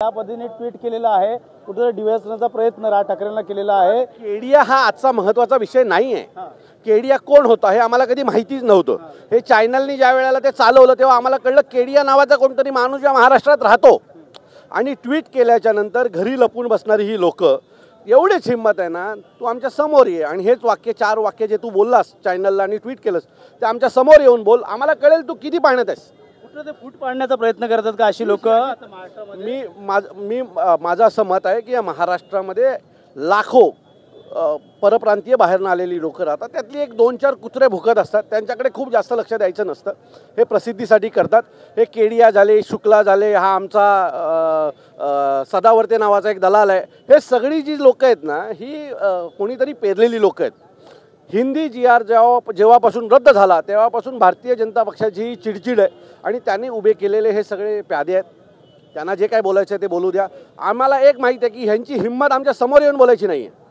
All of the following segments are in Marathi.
त्या पद्धतीने ट्विट केलेला आहे, कुठेतरी डिवैसण्याचा प्रयत्न राज ठाकरेंना केलेला आहे। केडिया हा आजचा महत्त्वाचा विषय नाही आहे। केडिया कोण होता हे आम्हाला कधी माहितीच नव्हतं। हे चॅनलनी ज्या वेळेला ते चालवलं तेव्हा आम्हाला कळलं केडिया नावाचा कोणतरी माणूस या महाराष्ट्रात राहतो आणि ट्विट केल्याच्या नंतर घरी लपून बसणारी ही लोक एवढीच हिंमत आहे ना, तू आमच्या समोर ये आणि हेच वाक्य 4 वाक्य जे तू बोललास चॅनलला आणि ट्विट केलंस ते आमच्या समोर येऊन बोल, आम्हाला कळेल तू किती पाण्यात आहेस। कुठे ते फूट पाडण्याचा प्रयत्न करतात का अशी लोक? माझं असं मत आहे की या महाराष्ट्रामध्ये लाखो परप्रांतीय बाहेरनं आलेली लोक राहतात, त्यातली 1-2-4 कुत्रे भुकत असतात, त्यांच्याकडे खूप जास्त लक्ष द्यायचं नसतं। हे प्रसिद्धीसाठी करतात। हे केडिया झाले, शुक्ला झाले, हा आमचा सदावर्ते नावाचा एक दलाल आहे, हे सगळी जी लोक आहेत ना ही कोणीतरी पेरलेली लोक आहेत। हिंदी GR जेव्हापासून रद्द झाला तेव्हापासून भारतीय जनता पक्षाची चिडचिड आहे आणि त्यांनी उभे केलेले हे सगळे प्यादे आहेत। त्यांना जे काय बोलायचं आहे ते बोलू द्या। आम्हाला एक माहीत आहे की ह्यांची हिंमत आमच्या समोर येऊन बोलायची नाही आहे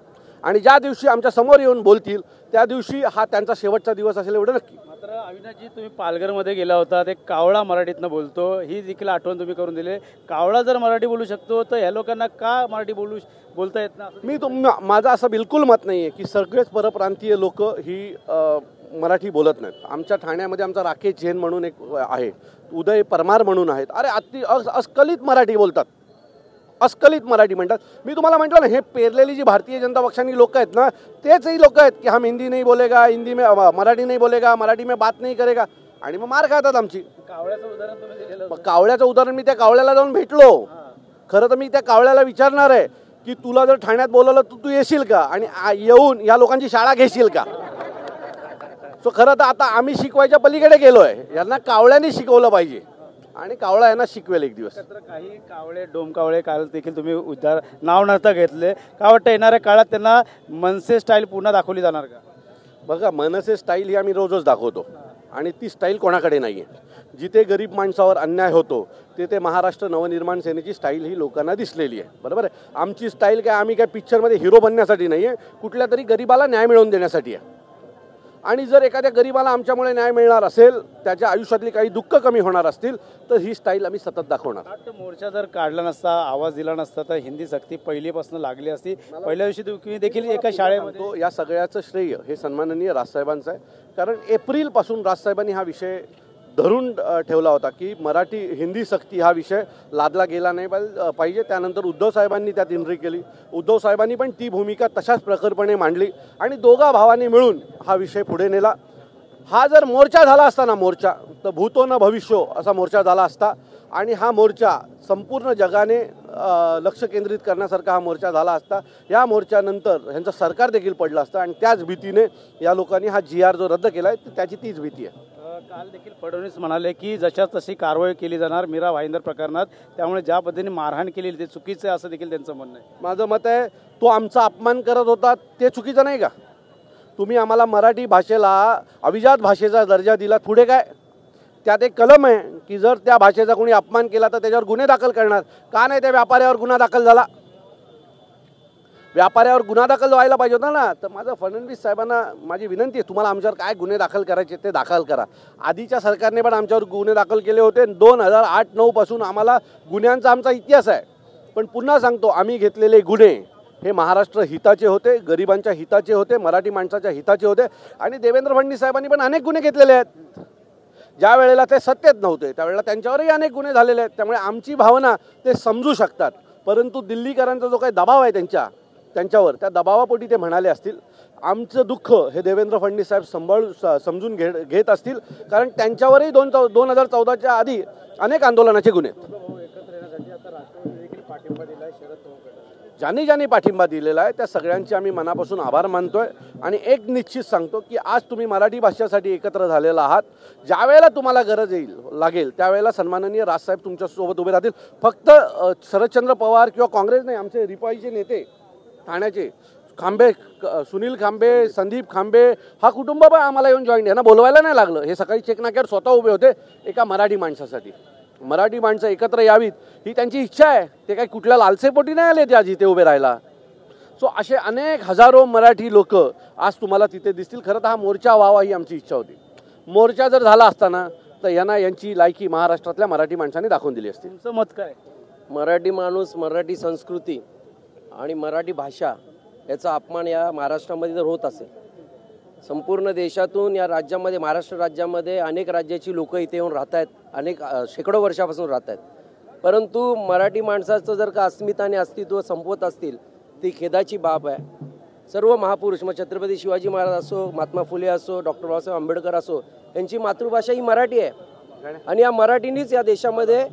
आणि ज्या दिवशी आमच्या समोर येऊन बोलतील त्या दिवशी हा त्यांचा शेवटचा दिवस असेल एवढं नक्की। मात्र अविनाशजी, तुम्ही पालघरमध्ये गेला होता, ते कावळा मराठीतनं बोलतो, ही देखील आठवण तुम्ही करून दिली। कावळा जर मराठी बोलू शकतो तर ह्या लोकांना का मराठी बोलता येत ना? माझं असं बिलकुल मत नाही आहे की सगळेच परप्रांतीय लोक ही मराठी बोलत नाहीत। आमच्या ठाण्यामध्ये आमचा राकेश जैन म्हणून एक आहे, उदय परमार म्हणून आहेत, अरे अस्खलित मराठी बोलतात, अस्खलित मराठी म्हणतात। मी तुम्हाला म्हटलं ना, हे पेरलेली जी भारतीय जनता पक्षाची लोक आहेत ना तेच ही लोक आहेत की हम हिंदी नहीं बोलेगा, हिंदी में मराठी नहीं बोलेगा, मराठी में बात नहीं करेगा आणि मग मार खातात आमची। कावळ्याचं उदाहरण तुम्ही दिलेलं, कावळ्याचं उदाहरण मी त्या कावळ्याला जाऊन भेटलो। खरं तर मी त्या कावळ्याला विचारणार आहे की तुला जर ठाण्यात बोलवलं तू येशील का आणि येऊन या लोकांची शाळा घेशील का? सो खरं तर आता आम्ही शिकवायच्या पलीकडे गेलोय, यांना कावळ्यांनी शिकवलं पाहिजे आणि कावळा यांना शिकवेल एक दिवस। काही कावळे, डोमकावळे काल देखील तुम्ही नाव नव्हता घेतले, का वाटतं येणाऱ्या काळात त्यांना मनसे स्टाईल पुन्हा दाखवली जाणार का? बघा, मनसे स्टाईल ही आम्ही रोजच दाखवतो आणि ती स्टाईल कोणाकडे नाही आहे। जिथे गरीब माणसावर अन्याय होतो तिथे महाराष्ट्र नवनिर्माण सेनेची स्टाईल ही लोकांना दिसलेली आहे, बरोबर आहे। आमची स्टाईल काय, आम्ही काय पिक्चरमध्ये हिरो बनण्यासाठी नाही आहे, कुठल्या तरी गरीबाला न्याय मिळवून देण्यासाठी आहे। आणि जर एखाद्या गरीबाला आमच्यामुळे न्याय मिळणार असेल, त्याच्या आयुष्यातली काही दुःख कमी होणार असतील तर ही स्टाईल आम्ही सतत दाखवणार। मोर्चा जर काढला नसता, आवाज दिला नसता तर हिंदी सक्ती पहिलीपासून लागली असती। पहिल्या दिवशी तुम्ही देखील एका शाळेमध्ये या सगळ्याचं श्रेय हे सन्माननीय राजसाहेबांचं आहे, कारण एप्रिलपासून राजसाहेबांनी हा विषय धरून ठेवला होता की मराठी हिंदी सक्ती हा विषय लादला गेला नाही पाहिजे। त्यानंतर उद्धव साहेबांनी त्यात एंट्री केली, उद्धव साहेबांनी पण ती भूमिका तशाच प्रखरपणे मांडली आणि दोघा भावांनी मिळून हा विषय पुढे नेला। हा जर मोर्चा झाला असता ना, मोर्चा तर भूतो न भविष्यो असा मोर्चा झाला असता आणि हा मोर्चा संपूर्ण जगाने लक्ष केंद्रित करण्यासारखा हा मोर्चा झाला असता। या मोर्चानंतर ह्यांचं सरकार देखील पडलं असतं आणि त्याच भीतीने या लोकांनी हा GR जो रद्द केला आहे त्याची तीच भीती आहे। काल देखील फडणवीस म्हणाले की जशाच तशी कारवाई केली जाणार मीरा भाईंदर प्रकरणात, त्यामुळे ज्या पद्धतीने मारहाण केली ते चुकीचं आहे असं देखील त्यांचं म्हणणं आहे। माझं मत आहे, तो आमचा अपमान करत होता ते चुकीचं नाही का? तुम्ही आम्हाला मराठी भाषेला अभिजात भाषेचा दर्जा दिला, पुढे काय? त्यात एक कलम आहे की जर त्या भाषेचा कोणी अपमान केला तर त्याच्यावर गुन्हे दाखल करणार। का नाही त्या व्यापाऱ्यावर गुन्हा दाखल झाला? व्यापाऱ्यावर गुन्हा दाखल व्हायला पाहिजे होता ना। तर माझं फडणवीस साहेबांना माझी विनंती आहे, तुम्हाला आमच्यावर काय गुन्हे दाखल करायचे ते दाखल करा। आधीच्या सरकारने पण आमच्यावर गुन्हे दाखल केले होते, 2008-9 पासून आम्हाला गुन्ह्यांचा आमचा इतिहास आहे। पण पुन्हा सांगतो, आम्ही घेतलेले गुन्हे हे महाराष्ट्र हिताचे होते, गरिबांच्या हिताचे होते, मराठी माणसाच्या हिताचे होते आणि देवेंद्र फडणवीस साहेबांनी पण अनेक गुन्हे घेतलेले आहेत। ज्या वेळेला ते सत्तेत नव्हते त्यावेळेला त्यांच्यावरही अनेक गुन्हे झालेले आहेत। त्यामुळे आमची भावना ते समजू शकतात, परंतु दिल्लीकरांचा जो काही दबाव आहे त्यांच्यावर, त्या दबावापोटी ते म्हणाले असतील। आमचं दुःख हे देवेंद्र फडणवीस साहेब समजून घेत असतील, कारण त्यांच्यावरही 2014च्या आधी अनेक आंदोलनाचे गुन्हे ज्यांनी पाठिंबा दिलेला आहे त्या सगळ्यांचे आम्ही मनापासून आभार मानतोय आणि एक निश्चित सांगतो की आज तुम्ही मराठी भाषेसाठी एकत्र झालेला आहात। ज्या वेळेला तुम्हाला गरज लागेल त्यावेळेला सन्माननीय राजसाहेब तुमच्यासोबत उभे राहतील। फक्त शरदचंद्र पवार किंवा काँग्रेस नाही, आमचे रिपाईचे नेते ठाण्याचे खांबे, सुनील खांबे, संदीप खांबे हा कुटुंब पण आम्हाला येऊन जॉईन, यांना बोलवायला नाही लागलं। हे सकाळी चेकनाक्यावर स्वतः उभे होते एका मराठी माणसासाठी। मराठी माणसं एकत्र यावीत ही त्यांची इच्छा आहे, ते काही कुठल्या लालसेपोटी नाही आले ते आज इथे उभे राहायला। सो असे अनेक हजारो मराठी लोक आज तुम्हाला तिथे दिसतील। खरं तर हा मोर्चा व्हावा ही आमची इच्छा होती। मोर्चा जर झाला असता ना तर यांची लायकी महाराष्ट्रातल्या मराठी माणसांनी दाखवून दिली असती। तुमचं मत काय? मराठी माणूस, मराठी संस्कृती आणि मराठी भाषा याचा अपमान या महाराष्ट्रामध्ये जर होत असेल, संपूर्ण देशातून या राज्यामध्ये, महाराष्ट्र राज्यामध्ये अनेक राज्याची लोक इथे येऊन राहत आहेत, अनेक शेकडो वर्षापासून राहत आहेत, परंतु मराठी माणसाचं जर का अस्मिता आणि अस्तित्व संपवत असतील ती खेदाची बाब आहे. सर्व महापुरुष, मग छत्रपती शिवाजी महाराज असो, महात्मा फुले असो, डॉक्टर बाबासाहेब आंबेडकर असो, यांची मातृभाषा ही मराठी आहे आणि या मराठीनेच या देशामध्ये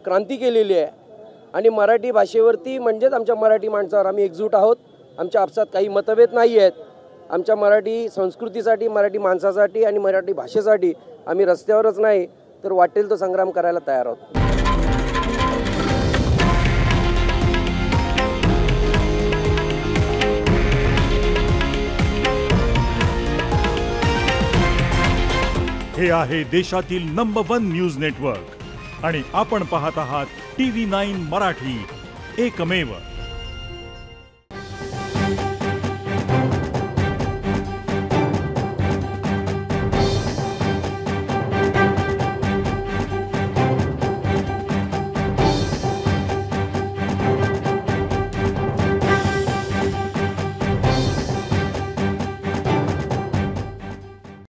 क्रांती केलेली आहे. आणि मराठी भाषेवरती म्हणजेच आमच्या मराठी माणसावर आम्ही एकजूट आहोत. आमच्या आपसात काही मतभेद नाही आहेत. आमच्या मराठी संस्कृतीसाठी, मराठी माणसासाठी आणि मराठी भाषेसाठी आम्ही रस्त्यावरच नाही तर वाटेल तो संग्राम करायला तयार आहोत. हे आहे देशातील नंबर 1 न्यूज नेटवर्क आणि आपण पाहत आहात TV9 मराठी, एकमेव.